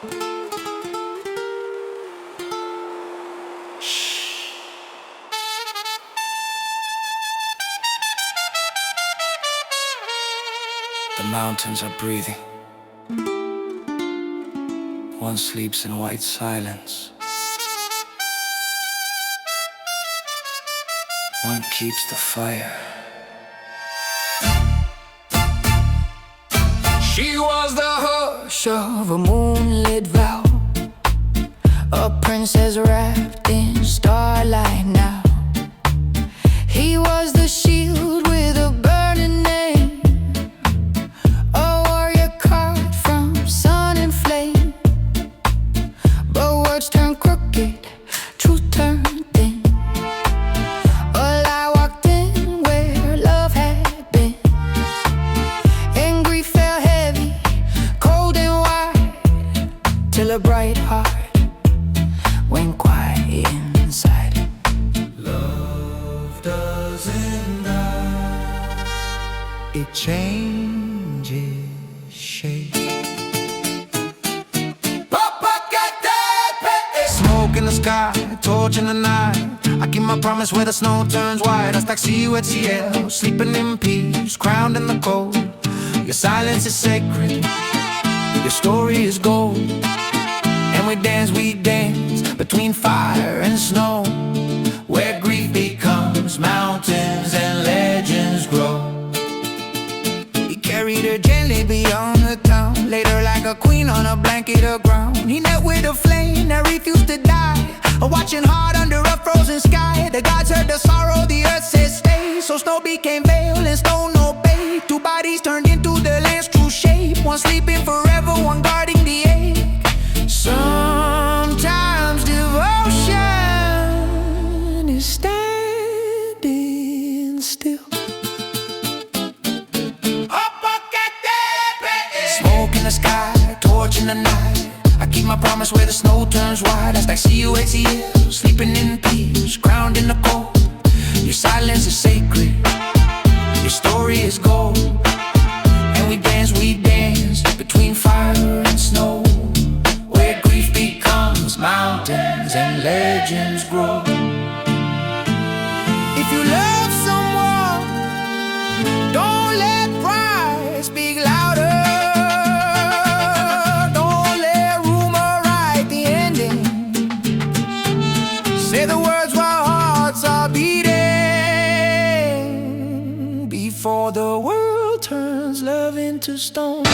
The mountains are breathing. One sleeps in white silence. One keeps the fire. She was the hush of a moonlit vow, a princess wrapped in starlight now. He was the shield with a burning name, a warrior carved from sun and flame. But words turned crooked, truth turned thin. A lie walked in where love had been, and grief fell heavy, cold and wide, till a bright heart went quiet inside. Love doesn't die, it changes shape. Popocatépetl, smoke in the sky, torch in the night. I keep my promise where the snow turns white. Iztaccíhuatl, sleeping in peace, crowned in the cold. Your silence is sacred, your story is gold. And we dance between fire and snow, where grief becomes mountains and legends grow. He carried her gently beyond the town, laid her like a queen on a blanket of ground. He knelt with a flame that refused to die, watching hard under a frozen sky. The gods heard the sorrow, the earth said stay. So snow became veil and stone obeyed. Two bodies turned into the land's true shape, one sleeping forever, one guarding the egg. Sometimes devotion is standing still. Smoke in the sky, torch in the night. I keep my promise where the snow turns white. Iztaccíhuatl, sleeping in peace, crowned in the cold. Your silence is sacred, your story is gold. And we dance between fire and snow, where grief becomes mountains and legends grow. If you love someone, don't let pride speak louder. Don't let rumor write the ending. Say the words while hearts are beating, before the world turns love into stone.